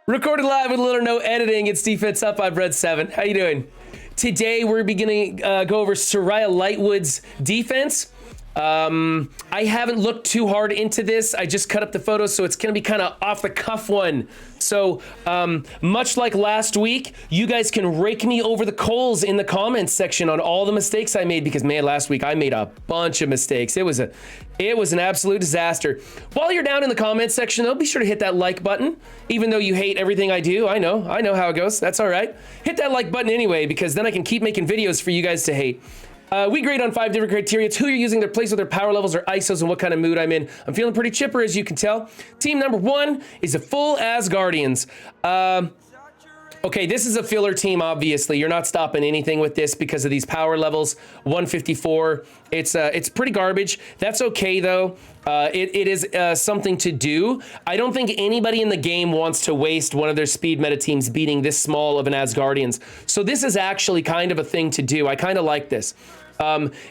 Recorded live with little or no editing. It's Defense Up. I'm Red 7. How you doing? Today we're beginning go over Soraya Lightwood's defense. I haven't looked too hard into this. I just cut up the photos, so it's gonna be kind of off the cuff one. So much like last week, you guys can rake me over the coals in the comments section on all the mistakes I made, because man, last week I made a bunch of mistakes. It was an absolute disaster. While you're down in the comments section though, be sure to hit that like button. Even though you hate everything I do, I know how it goes. That's all right. Hit that like button anyway, because then I can keep making videos for you guys to hate. We grade on 5 different criteria. It's who you're using, their place with their power levels or ISOs, and what kind of mood I'm in. I'm feeling pretty chipper, as you can tell. Team number 1 is a full Asgardians. Okay, this is a filler team, obviously. You're not stopping anything with this because of these power levels. 154. It's pretty garbage. That's okay, though. It is something to do. I don't think anybody in the game wants to waste one of their speed meta teams beating this small of an Asgardians. So this is actually kind of a thing to do. I kind of like this.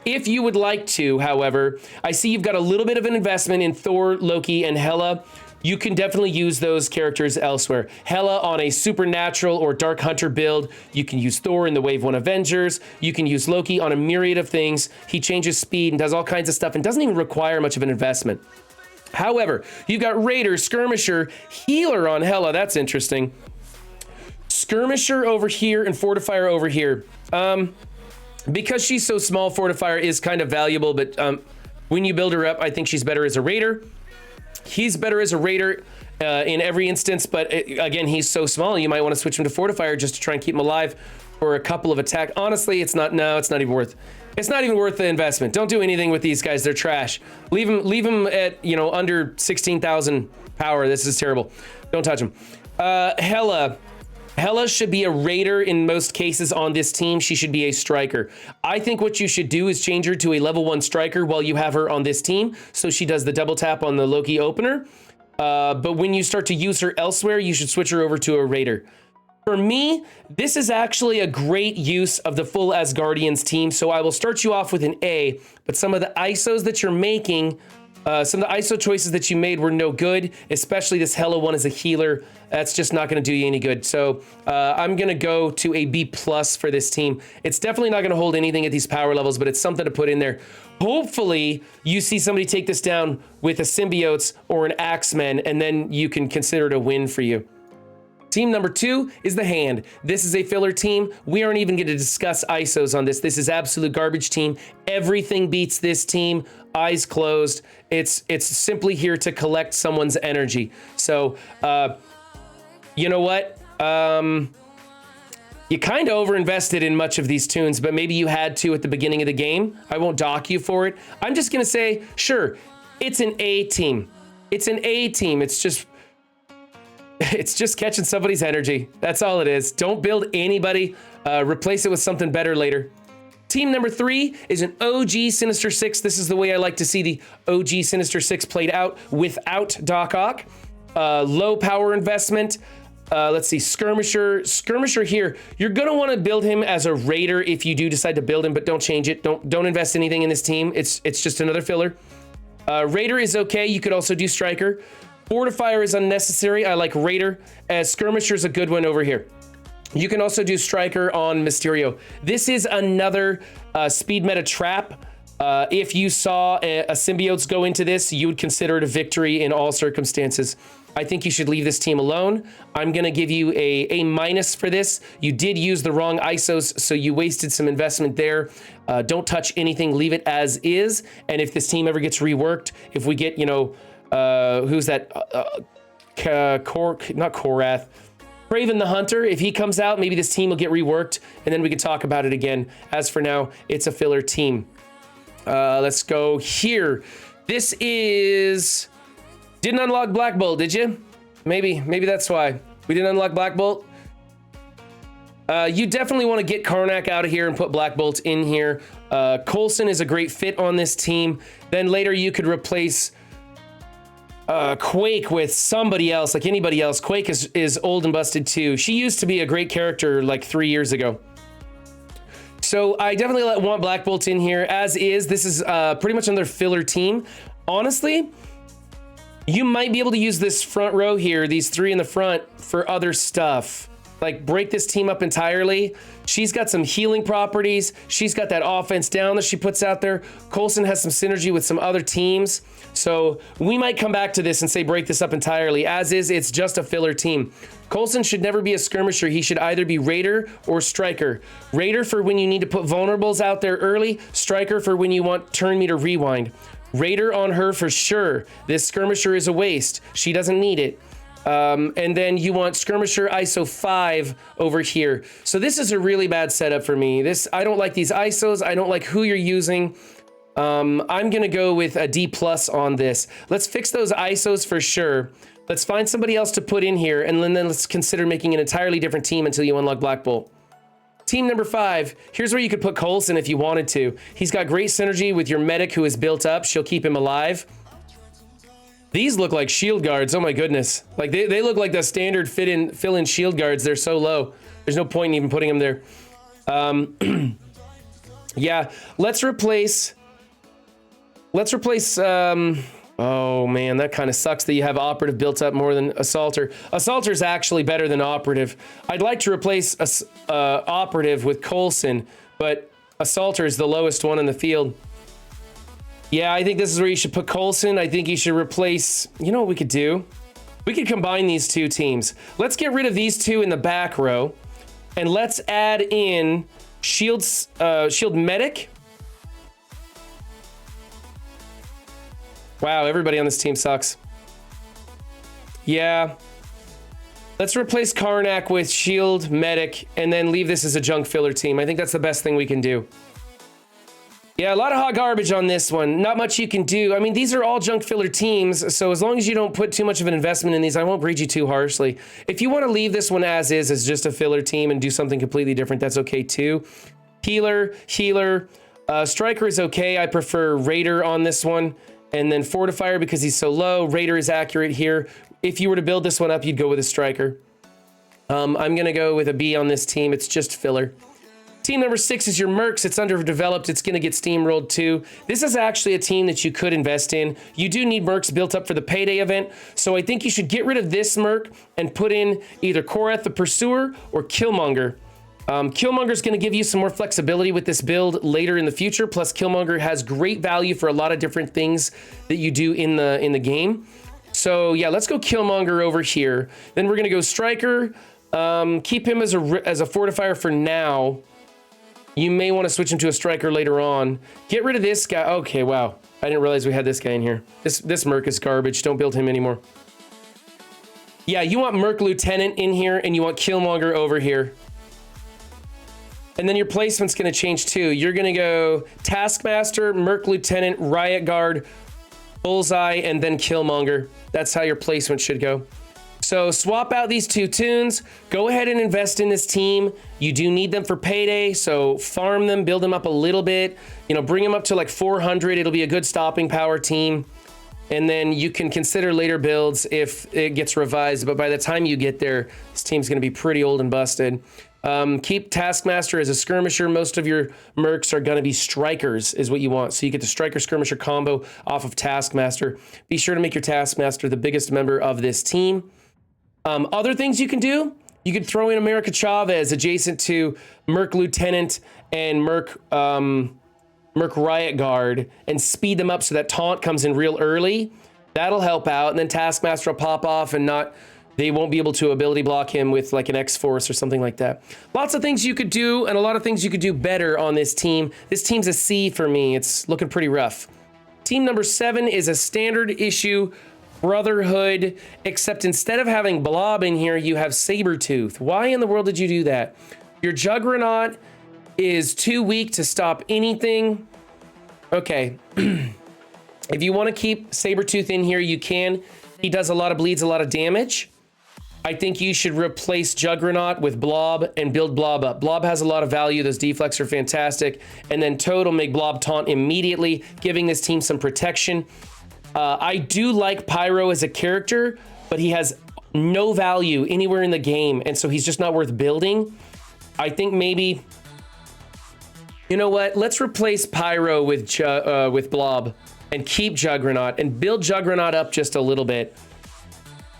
If you would like to, however, I see you've got a little bit of an investment in Thor, Loki, and Hela. You can definitely use those characters elsewhere. Hela on a Supernatural or Dark Hunter build. You can use Thor in the Wave 1 Avengers. You can use Loki on a myriad of things. He changes speed and does all kinds of stuff and doesn't even require much of an investment. However, you've got Raider, Skirmisher, Healer on Hela. That's interesting. Skirmisher over here and Fortifier over here. Because she's so small, Fortifier is kind of valuable, but when you build her up, I think she's better as a Raider. He's better as a Raider in every instance, but again, he's so small, you might want to switch him to Fortifier just to try and keep him alive for a couple of attacks. Honestly, it's not even worth the investment. Don't do anything with these guys. They're trash. Leave them at, under 16,000 power. This is terrible. Don't touch them. Hela should be a Raider in most cases on this team. She should be a striker. I think what you should do is change her to a level 1 striker while you have her on this team, so she does the double tap on the Loki opener. But when you start to use her elsewhere, you should switch her over to a Raider. For me, this is actually a great use of the full Asgardians team, so I will start you off with an A, but some of the ISOs that you're making, some of the ISO choices that you made were no good, especially this Hela one as a healer. That's just not going to do you any good. So I'm going to go to a B+ for this team. It's definitely not going to hold anything at these power levels, but it's something to put in there. Hopefully, you see somebody take this down with a Symbiotes or an Axeman, and then you can consider it a win for you. Team number 2 is the Hand. This is a filler team. We aren't even going to discuss ISOs on this. This is absolute garbage team. Everything beats this team. Eyes closed. It's simply here to collect someone's energy. So, you know what? You kind of overinvested in much of these tunes, but maybe you had to at the beginning of the game. I won't dock you for it. I'm just going to say, sure, it's an A team. It's an A team. It's just catching somebody's energy. That's all it is. Don't build anybody. Replace it with something better later. Team number 3 is an OG Sinister Six. This is the way I like to see the OG Sinister Six played out without Doc Ock. Low power investment. Let's see, Skirmisher here. You're gonna want to build him as a Raider if you do decide to build him, but don't change it. Don't invest anything in this team. It's just another filler. Raider is okay. You could also do Striker. Fortifier is unnecessary. I like Raider. Skirmisher is a good one over here. You can also do Striker on Mysterio. This is another speed meta trap. If you saw a Symbiotes go into this, you would consider it a victory in all circumstances. I think you should leave this team alone. I'm going to give you a A- for this. You did use the wrong ISOs, so you wasted some investment there. Don't touch anything. Leave it as is. And if this team ever gets reworked, if we get, who's that? Not Korath. Craven the Hunter, if he comes out, maybe this team will get reworked, and then we can talk about it again. As for now, it's a filler team. Let's go here. This is... Didn't unlock Black Bolt, did you? Maybe that's why. We didn't unlock Black Bolt. You definitely want to get Karnak out of here and put Black Bolt in here. Coulson is a great fit on this team. Then later you could replace Quake with somebody else, like anybody else. Quake is old and busted too. She used to be a great character like 3 years ago. So I definitely want Black Bolt in here as is. This is pretty much another filler team. Honestly, You might be able to use this front row here, these three in the front, for other stuff. Like break this team up entirely. She's got some healing properties. She's got that offense down that she puts out there. Coulson has some synergy with some other teams. So we might come back to this and say break this up entirely. As is, it's just a filler team. Coulson should never be a skirmisher. He should either be Raider or Striker. Raider for when you need to put vulnerables out there early. Striker for when you want turn meter rewind. Raider on her for sure. This skirmisher is a waste. She doesn't need it. And then you want skirmisher ISO 5 over here. So this is a really bad setup for me. I don't like these ISOs. I don't like who you're using. I'm going to go with a D+ on this. Let's fix those ISOs for sure. Let's find somebody else to put in here, and then let's consider making an entirely different team until you unlock Black Bolt. Team number 5, here's where you could put Coulson if you wanted to. He's got great synergy with your medic who is built up. She'll keep him alive. These look like shield guards. Oh my goodness. Like they look like the standard fill-in shield guards. They're so low. There's no point in even putting them there. Yeah, let's replace, oh man, that kind of sucks that you have Operative built up more than Assaulter. Assaulter is actually better than Operative. I'd like to replace Operative with Coulson, but Assaulter is the lowest one in the field. Yeah, I think this is where you should put Coulson. I think you should replace, you know what we could do? We could combine these two teams. Let's get rid of these two in the back row, and let's add in Shield Medic. Wow, everybody on this team sucks. Yeah. Let's replace Karnak with Shield Medic, and then leave this as a junk filler team. I think that's the best thing we can do. Yeah, a lot of hot garbage on this one. Not much you can do. I mean, these are all junk filler teams, so as long as you don't put too much of an investment in these, I won't grade you too harshly. If you want to leave this one as is, as just a filler team and do something completely different, that's okay too. Healer, Striker is okay. I prefer Raider on this one. And then Fortifier because he's so low. Raider is accurate here. If you were to build this one up, you'd go with a Striker. I'm going to go with a B on this team. It's just filler. Team number 6 is your Mercs. It's underdeveloped. It's going to get steamrolled too. This is actually a team that you could invest in. You do need Mercs built up for the payday event. So I think you should get rid of this Merc and put in either Korath the Pursuer or Killmonger. Killmonger is going to give you some more flexibility with this build later in the future. Plus, Killmonger has great value for a lot of different things that you do in the game. So yeah, let's go Killmonger over here. Then we're going to go Striker. Keep him as a Fortifier for now. You may want to switch him to a Striker later on. Get rid of this guy. Okay, wow. I didn't realize we had this guy in here. This Merc is garbage. Don't build him anymore. Yeah, you want Merc Lieutenant in here, and you want Killmonger over here. And then your placement's going to change too. You're going to go Taskmaster, Merc Lieutenant, Riot Guard, Bullseye, and then Killmonger. That's how your placement should go. So swap out these two tunes. Go ahead and invest in this team. You do need them for payday, so farm them, build them up a little bit. You know, bring them up to like 400. It'll be a good stopping power team. And then you can consider later builds if it gets revised. But by the time you get there, this team's going to be pretty old and busted. Keep Taskmaster as a skirmisher. Most of your Mercs are going to be Strikers is what you want. So you get the Striker Skirmisher combo off of Taskmaster. Be sure to make your Taskmaster the biggest member of this team. Other things you can do, you could throw in America Chavez adjacent to Merc Lieutenant and Merc Riot Guard and speed them up so that taunt comes in real early. That'll help out. And then Taskmaster will pop off and they won't be able to ability block him with like an X-Force or something like that. Lots of things you could do and a lot of things you could do better on this team. This team's a C for me. It's looking pretty rough. Team number 7 is a standard issue Brotherhood, except instead of having Blob in here, you have Sabretooth. Why in the world did you do that? Your Juggernaut is too weak to stop anything. Okay. If you want to keep Sabretooth in here, you can. He does a lot of bleeds, a lot of damage. I think you should replace Juggernaut with Blob and build Blob up. Blob has a lot of value. Those deflects are fantastic. And then Toad will make Blob taunt immediately, giving this team some protection. I do like Pyro as a character, but he has no value anywhere in the game, and so he's just not worth building. I think maybe, you know what? Let's replace Pyro with Blob. and keep Juggernaut and build Juggernaut up just a little bit.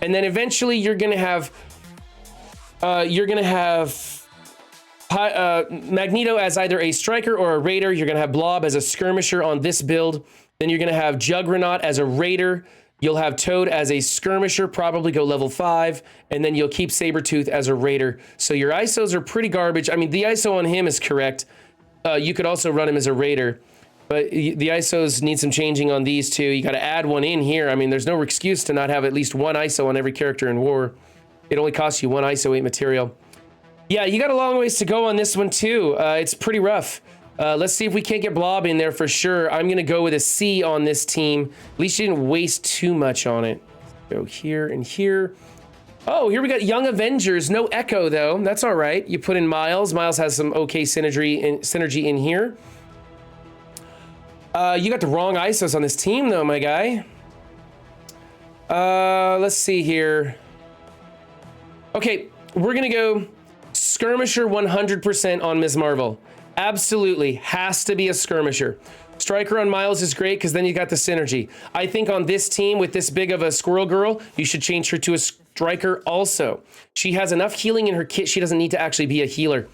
And then eventually you're gonna have Magneto as either a striker or a raider. You're gonna have Blob as a skirmisher on this build. Then you're gonna have Juggernaut as a raider. You'll have Toad as a skirmisher, probably go level 5, and then you'll keep Sabretooth as a raider. So your ISOs are pretty garbage. I mean, the ISO on him is correct. You could also run him as a raider, but the ISOs need some changing on these two. You got to add one in here. I mean, there's no excuse to not have at least one ISO on every character in War. It only costs you one ISO 8 material. Yeah, you got a long ways to go on this one too. It's pretty rough. Let's see if we can't get Blob in there for sure. I'm going to go with a C on this team. At least you didn't waste too much on it. Go here and here. Oh, here we got Young Avengers. No Echo, though. That's all right. You put in Miles. Miles has some okay synergy in here. You got the wrong ISOs on this team, though, my guy. Let's see here. Okay, we're going to go Skirmisher 100% on Ms. Marvel. Absolutely has to be a skirmisher. Striker on Miles is great because then you got the synergy. I think on this team with this big of a squirrel girl, you should change her to a striker also. She has enough healing in her kit. She doesn't need to actually be a healer.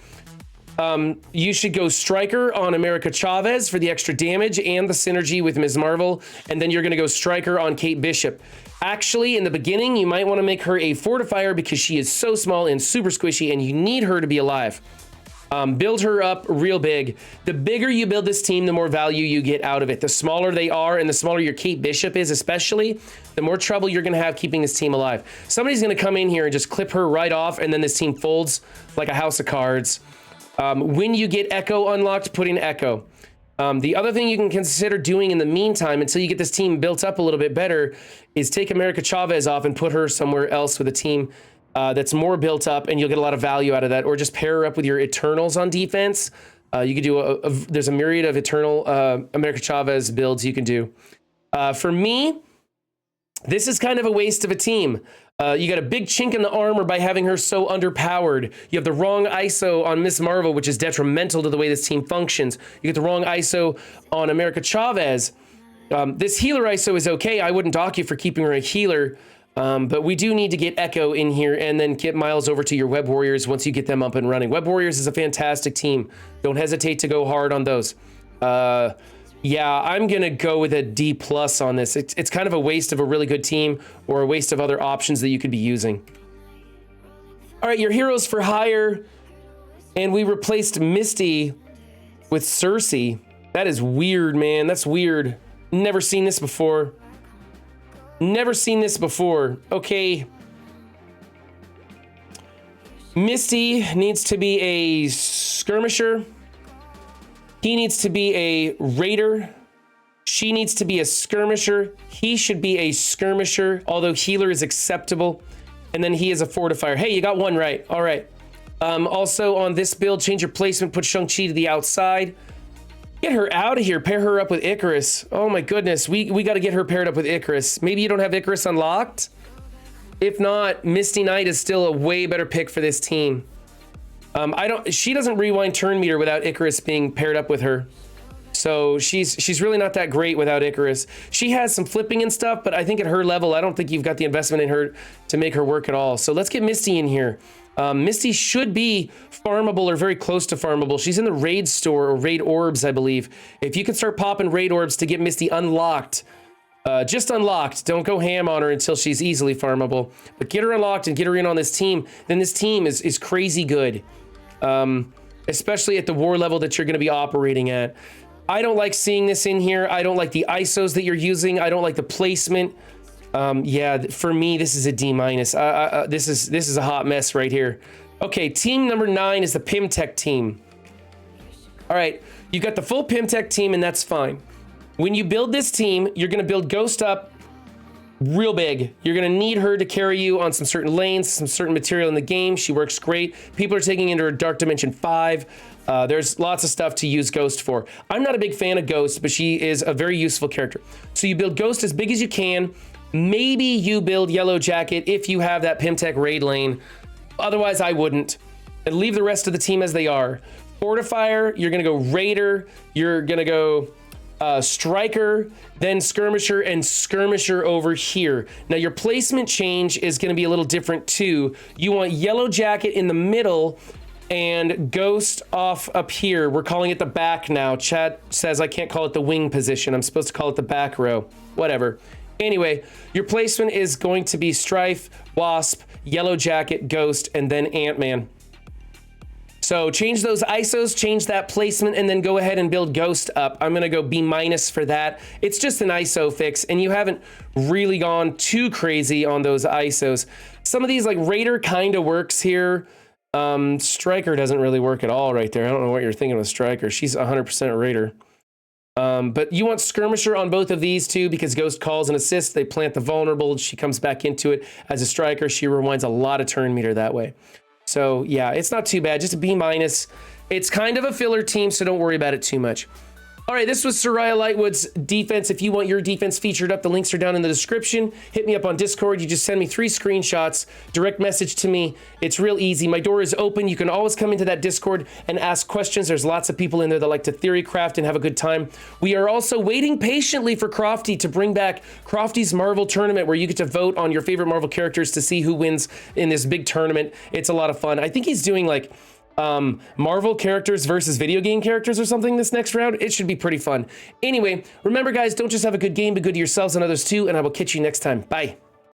You should go striker on America Chavez for the extra damage and the synergy with Ms. Marvel. And then you're going to go striker on Kate Bishop. Actually, in the beginning, you might want to make her a fortifier because she is so small and super squishy and you need her to be alive. Build her up real big. The bigger you build this team, the more value you get out of it. The smaller they are and the smaller your Kate Bishop is especially, the more trouble you're going to have keeping this team alive. Somebody's going to come in here and just clip her right off and then this team folds like a house of cards. When you get Echo unlocked, put in Echo. The other thing you can consider doing in the meantime until you get this team built up a little bit better is take America Chavez off and put her somewhere else with a team that's more built up, and you'll get a lot of value out of that. Or just pair her up with your Eternals on defense. You could do there's a myriad of Eternal America Chavez builds you can do. For me, this is kind of a waste of a team. You got a big chink in the armor by having her so underpowered. You have the wrong ISO on Miss Marvel, which is detrimental to the way this team functions. You get the wrong ISO on America Chavez. This healer ISO is okay. I wouldn't dock you for keeping her a healer. But we do need to get Echo in here and then get Miles over to your Web Warriors once you get them up and running. Web Warriors is a fantastic team. Don't hesitate to go hard on those. Yeah, I'm going to go with a D+ on this. It's kind of a waste of a really good team or a waste of other options that you could be using. All right, your heroes for hire. And we replaced Misty with Sersi. That is weird, man. That's weird. Never seen this before. Never seen this before. Okay. Misty needs to be a skirmisher. He needs to be a raider. She needs to be a skirmisher. He should be a skirmisher, although healer is acceptable. And then he is a fortifier. Hey, you got one right. All right. Also on this build, change your placement, put Shang-Chi to the outside. Get her out of here. Pair her up with Icarus. Oh my goodness. We got to get her paired up with Icarus. Maybe you don't have Icarus unlocked? If not, Misty Knight is still a way better pick for this team. She doesn't rewind turn meter without Icarus being paired up with her. So she's really not that great without Icarus. She has some flipping and stuff, but I think at her level, I don't think you've got the investment in her to make her work at all. So let's get Misty in here. Misty should be farmable or very close to farmable. She's in the raid store or raid orbs, I believe. If you can start popping raid orbs to get Misty unlocked, just unlocked, don't go ham on her until she's easily farmable, but get her unlocked and get her in on this team. Then this team is crazy good, especially at the war level that you're going to be operating at. I don't like seeing this in here. I don't like the ISOs that you're using. I don't like the placement. Yeah, for me, this is a D-. This is a hot mess right here. Okay, team number 9 is the Pym Tech team. All right, you've got the full Pym Tech team, and that's fine. When you build this team, you're going to build Ghost up real big. You're going to need her to carry you on some certain lanes, some certain material in the game. She works great. People are taking into her Dark Dimension 5. There's lots of stuff to use Ghost for. I'm not a big fan of Ghost, but she is a very useful character. So you build Ghost as big as you can. Maybe you build Yellow Jacket if you have that Pym Tech raid lane. Otherwise, I wouldn't. And leave the rest of the team as they are. Fortifier, you're going to go Raider. You're going to go striker, then skirmisher, and skirmisher over here. Now your placement change is going to be a little different too. You want yellow jacket in the middle and ghost off up here. We're calling it the back now. Chat says I can't call it the wing position. I'm supposed to call it the back row. Whatever. Anyway, your placement is going to be Strife, Wasp, Yellow Jacket, Ghost, and then Ant-Man. So change those ISOs, change that placement, and then go ahead and build Ghost up. I'm gonna go B- for that. It's just an ISO fix, and you haven't really gone too crazy on those ISOs. Some of these, like Raider kind of works here. Striker doesn't really work at all right there. I don't know what you're thinking with Striker. She's 100% Raider. But you want Skirmisher on both of these two because Ghost calls and assists. They plant the vulnerable. She comes back into it as a striker. She rewinds a lot of turn meter that way. So yeah, it's not too bad. Just a B-. It's kind of a filler team, so don't worry about it too much. All right, this was Soraya Lightwood's defense. If you want your defense featured up, the links are down in the description. Hit me up on Discord. You just send me 3 screenshots, direct message to me. It's real easy. My door is open. You can always come into that Discord and ask questions. There's lots of people in there that like to theory craft and have a good time. We are also waiting patiently for Crofty to bring back Crofty's Marvel tournament where you get to vote on your favorite Marvel characters to see who wins in this big tournament. It's a lot of fun. I think he's doing like Marvel characters versus video game characters or something this next round. It should be pretty fun. Anyway, remember guys, don't just have a good game, be good to yourselves and others too, and I will catch you next time. Bye.